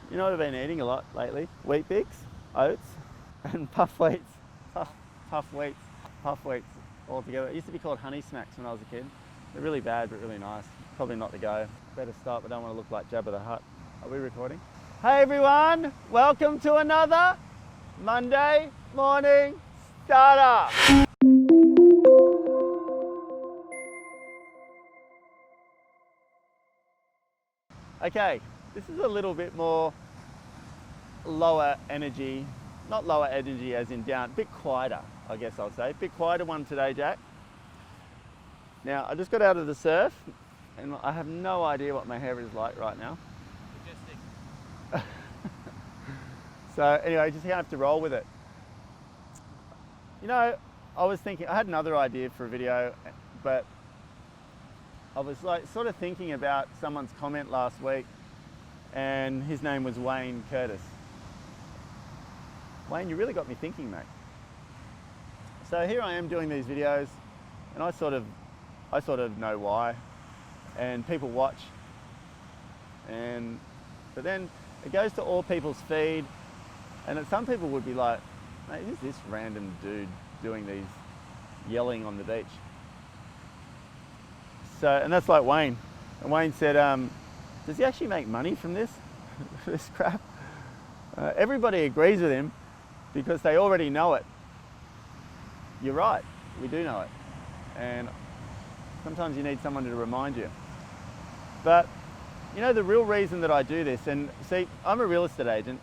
You know what I've been eating a lot lately? Wheat Bix, oats, and puff wheats. Puff wheats all together. It used to be called Honey Smacks when I was a kid. They're really bad but really nice. Probably not the go. Better stop, I don't want to look like Jabba the Hutt. Are we recording? Hey everyone, welcome to another Monday morning starter. Okay, this is a little bit more lower energy, not lower energy as in down, a bit quieter, I guess I'll say. A bit quieter one today, Jack. Now, I just got out of the surf and I have no idea what my hair is like right now. Majestic. So anyway, just gonna have to roll with it. You know, I was thinking, I had another idea for a video, but I was like sort of thinking about someone's comment last week, and his name was Wayne Curtis. Wayne, you really got me thinking, mate. So here I am doing these videos, and I sort of know why, and people watch, but then it goes to all people's feed, and some people would be like, mate, who's this random dude doing these, yelling on the beach? So, and that's like Wayne. And Wayne said, does he actually make money from this, this crap? Everybody agrees with him because they already know it. You're right, we do know it. And sometimes you need someone to remind you. But, you know, the real reason that I do this, and see, I'm a real estate agent,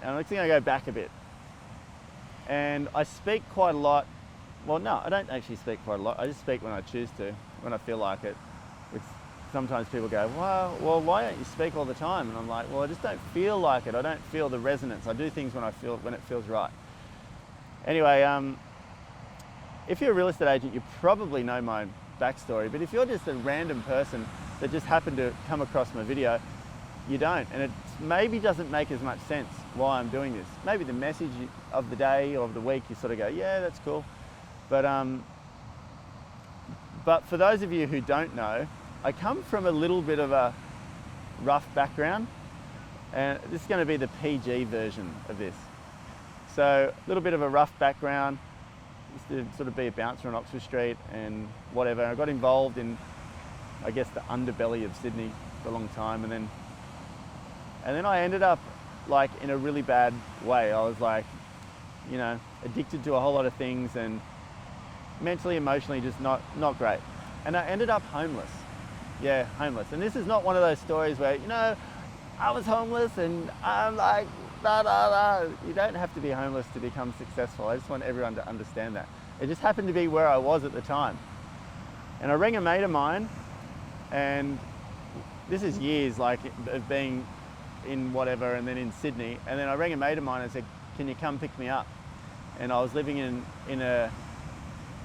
and I'm actually going to go back a bit. And I speak quite a lot. Well, no, I don't actually speak quite a lot. I just speak when I choose to, when I feel like it. Which sometimes people go, well, why don't you speak all the time? And I'm like, well, I just don't feel like it. I don't feel the resonance. I do things when it feels right. Anyway, if you're a real estate agent, you probably know my backstory. But if you're just a random person that just happened to come across my video, you don't. And it maybe doesn't make as much sense why I'm doing this. Maybe the message of the day or of the week, you sort of go, yeah, that's cool. But for those of you who don't know, I come from a little bit of a rough background, and this is going to be the PG version of this. So a little bit of a rough background, used to sort of be a bouncer on Oxford Street and whatever. I got involved in, I guess, the underbelly of Sydney for a long time, and then I ended up like in a really bad way. I was like, you know, addicted to a whole lot of things and mentally, emotionally, just not great. And I ended up homeless. Yeah, homeless. And this is not one of those stories where, you know, I was homeless and I'm like, You don't have to be homeless to become successful. I just want everyone to understand that. It just happened to be where I was at the time. And I rang a mate of mine, and this is years like of being in whatever and then in Sydney. And then I rang a mate of mine and said, can you come pick me up? And I was living in a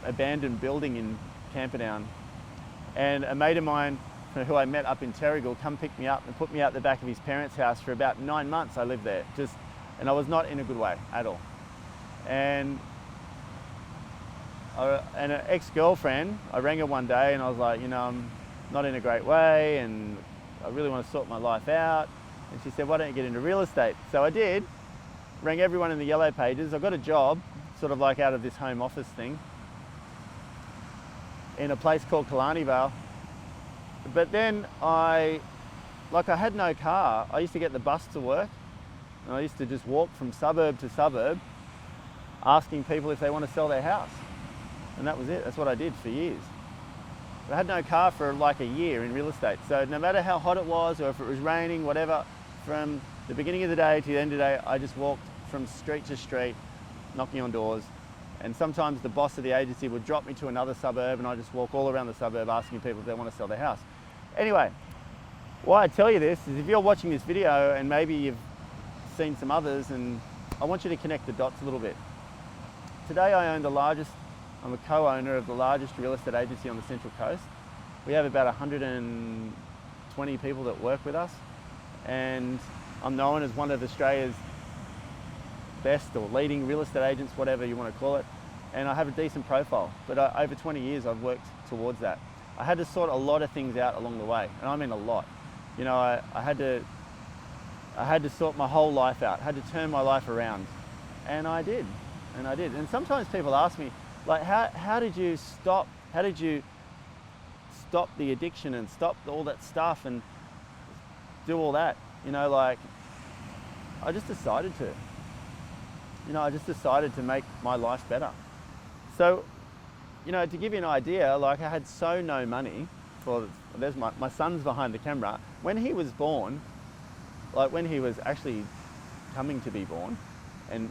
abandoned building in Camperdown, and a mate of mine who I met up in Terrigal come pick me up and put me out the back of his parents' house for about 9 months. I lived there, and I was not in a good way at all. And an ex-girlfriend, I rang her one day and I was like, you know, I'm not in a great way and I really want to sort my life out. And she said, why don't you get into real estate? So I did, rang everyone in the yellow pages. I got a job, sort of like out of this home office thing, in a place called Killarney Vale. But then I had no car. I used to get the bus to work, and I used to just walk from suburb to suburb asking people if they want to sell their house. And that was it. That's what I did for years. But I had no car for like a year in real estate. So no matter how hot it was or if it was raining, whatever, from the beginning of the day to the end of the day, I just walked from street to street, knocking on doors. And sometimes the boss of the agency would drop me to another suburb and I just walk all around the suburb asking people if they want to sell their house. Anyway, why I tell you this is if you're watching this video and maybe you've seen some others, and I want you to connect the dots a little bit. Today I'm a co-owner of the largest real estate agency on the Central Coast. We have about 120 people that work with us, and I'm known as one of Australia's best or leading real estate agents, whatever you want to call it, and I have a decent profile, but over 20 years I've worked towards that. I had to sort a lot of things out along the way, and I mean a lot. You know, I had to I had to sort my whole life out, had to turn my life around. And I did, and I did. And sometimes people ask me, like, how did you stop? How did you stop the addiction and stop all that stuff and do all that? You know, like, I just decided to. You know, I just decided to make my life better. So, you know, to give you an idea, like, I had no money. There's my son's behind the camera. When he was born, like when he was actually coming to be born, and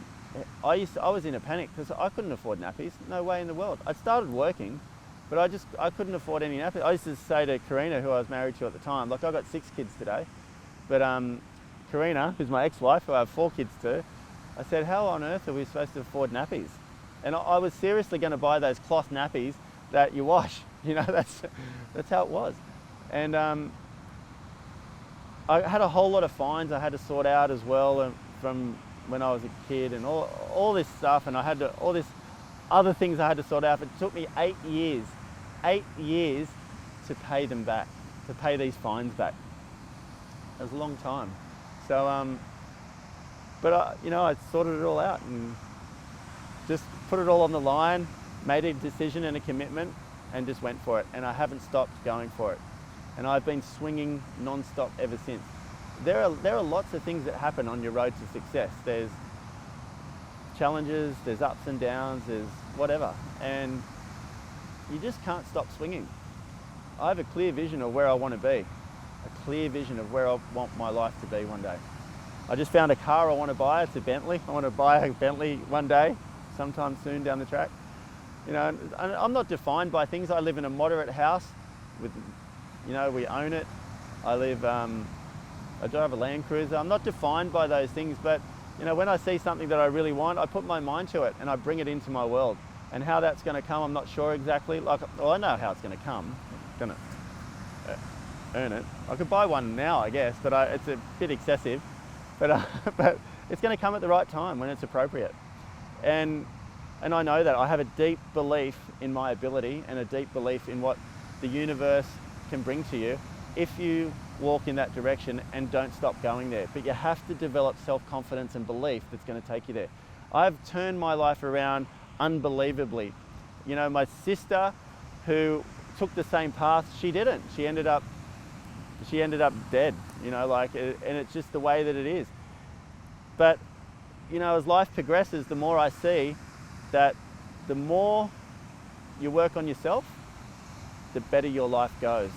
I was in a panic because I couldn't afford nappies. No way in the world. I started working, but I couldn't afford any nappies. I used to say to Karina, who I was married to at the time, like, I got 6 kids today, but Karina, who's my ex-wife, who I have 4 kids to, I said, how on earth are we supposed to afford nappies? And I was seriously going to buy those cloth nappies that you wash. You know, that's how it was. And I had a whole lot of fines I had to sort out as well from when I was a kid, and all this stuff, and I had to, all this other things I had to sort out. It took me 8 years to pay them back, to pay these fines back. It was a long time. So, but you know, I sorted it all out and just put it all on the line, made a decision and a commitment, and just went for it. And I haven't stopped going for it. And I've been swinging non-stop ever since. There are lots of things that happen on your road to success. There's challenges, there's ups and downs, there's whatever. And you just can't stop swinging. I have a clear vision of where I want to be. A clear vision of where I want my life to be one day. I just found a car I want to buy. It's a Bentley. I want to buy a Bentley one day, sometime soon down the track. You know, and I'm not defined by things. I live in a moderate house with, you know, we own it. I drive a Land Cruiser. I'm not defined by those things, but you know, when I see something that I really want, I put my mind to it and I bring it into my world. And how that's going to come, I'm not sure exactly. Like, well, I know how it's going to come. I'm going to earn it. I could buy one now, I guess, but it's a bit excessive. But it's going to come at the right time when it's appropriate. And I know that. I have a deep belief in my ability and a deep belief in what the universe can bring to you if you walk in that direction and don't stop going there. But you have to develop self-confidence and belief that's going to take you there. I've turned my life around unbelievably. You know, my sister, who took the same path, she didn't. She ended up dead, you know, like, and it's just the way that it is. But, you know, as life progresses, the more I see that the more you work on yourself, the better your life goes.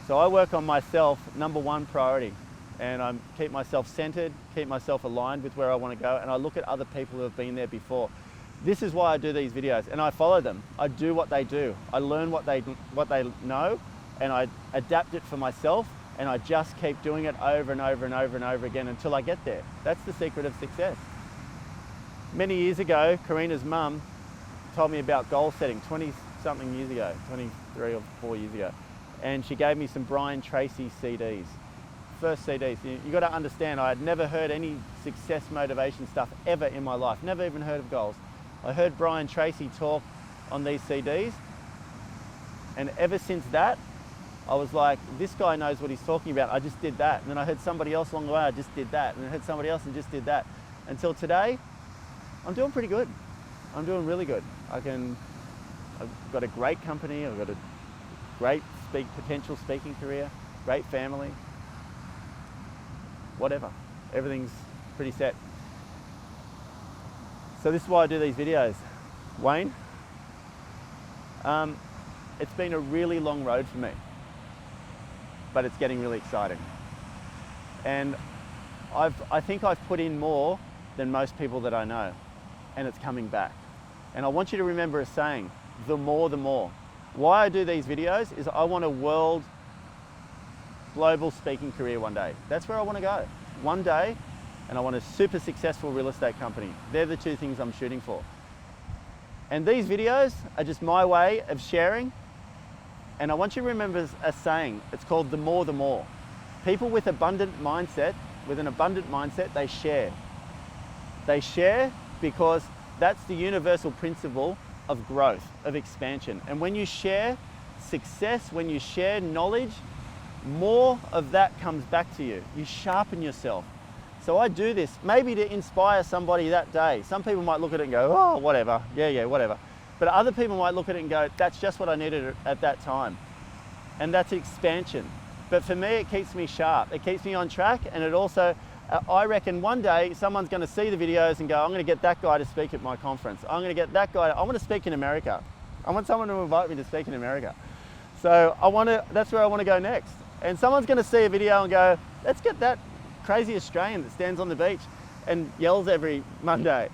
So I work on myself, #1 priority, and I keep myself centered, keep myself aligned with where I want to go, and I look at other people who have been there before. This is why I do these videos, and I follow them. I do what they do. I learn what they know, and I adapt it for myself, and I just keep doing it over and over and over and over again until I get there. That's the secret of success. Many years ago, Karina's mum told me about goal setting, 20-something years ago, 23 or 4 years ago. And she gave me some Brian Tracy CDs. First CDs. You got to understand, I had never heard any success motivation stuff ever in my life. Never even heard of goals. I heard Brian Tracy talk on these CDs. And ever since that, I was like, this guy knows what he's talking about. I just did that. And then I heard somebody else along the way, I just did that. And then I heard somebody else and just did that. Until today, I'm doing pretty good. I'm doing really good. I've got a great company. I've got a great potential speaking career, great family, whatever. Everything's pretty set. So this is why I do these videos. Wayne, it's been a really long road for me, but it's getting really exciting. And I think I've put in more than most people that I know, and it's coming back. And I want you to remember a saying, the more, the more. Why I do these videos is I want a world global speaking career one day. That's where I want to go. One day, and I want a super successful real estate company. They're the 2 things I'm shooting for. And these videos are just my way of sharing. And I want you to remember a saying. It's called the more, the more. People with an abundant mindset, they share. They share because that's the universal principle of growth, of expansion. And when you share success, when you share knowledge, more of that comes back to you. You sharpen yourself. So I do this maybe to inspire somebody that day. Some people might look at it and go, oh, whatever, yeah, whatever. But other people might look at it and go, that's just what I needed at that time. And that's expansion. But for me, it keeps me sharp. It keeps me on track, and it also, I reckon one day someone's going to see the videos and go, I'm going to get that guy to speak at my conference. I'm going to get that guy, I want to speak in America. I want someone to invite me to speak in America. So that's where I want to go next. And someone's going to see a video and go, let's get that crazy Australian that stands on the beach and yells every Monday.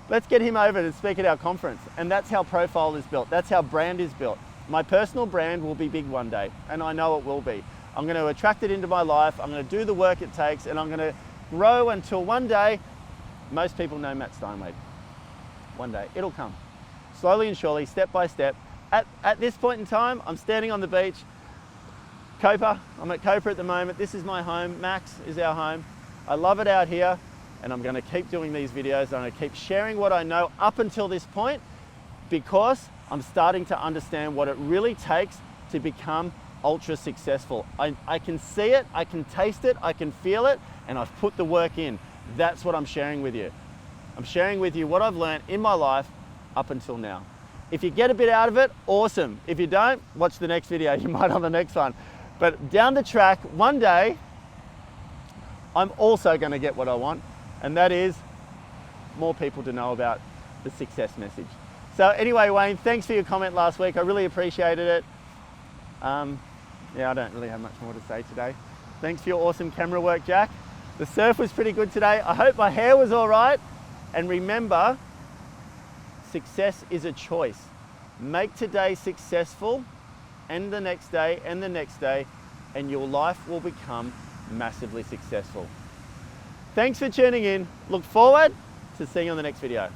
Let's get him over to speak at our conference. And that's how profile is built. That's how brand is built. My personal brand will be big one day, and I know it will be. I'm going to attract it into my life. I'm going to do the work it takes, and I'm going to grow until one day, most people know Matt Steinwede. One day, it'll come. Slowly and surely, step by step. At this point in time, I'm standing on the beach. Copa, I'm at Copa at the moment. This is my home. Max is our home. I love it out here, and I'm going to keep doing these videos. I'm going to keep sharing what I know up until this point, because I'm starting to understand what it really takes to become ultra successful. I can see it, I can taste it, I can feel it, and I've put the work in. That's what I'm sharing with you. I'm sharing with you what I've learned in my life up until now. If you get a bit out of it, awesome. If you don't, watch the next video. You might on the next one. But down the track, one day, I'm also going to get what I want, and that is more people to know about the success message. So anyway, Wayne, thanks for your comment last week. I really appreciated it. Yeah, I don't really have much more to say today. Thanks for your awesome camera work, Jack. The surf was pretty good today. I hope my hair was all right. And remember, success is a choice. Make today successful, and the next day, and the next day, and your life will become massively successful. Thanks for tuning in. Look forward to seeing you on the next video.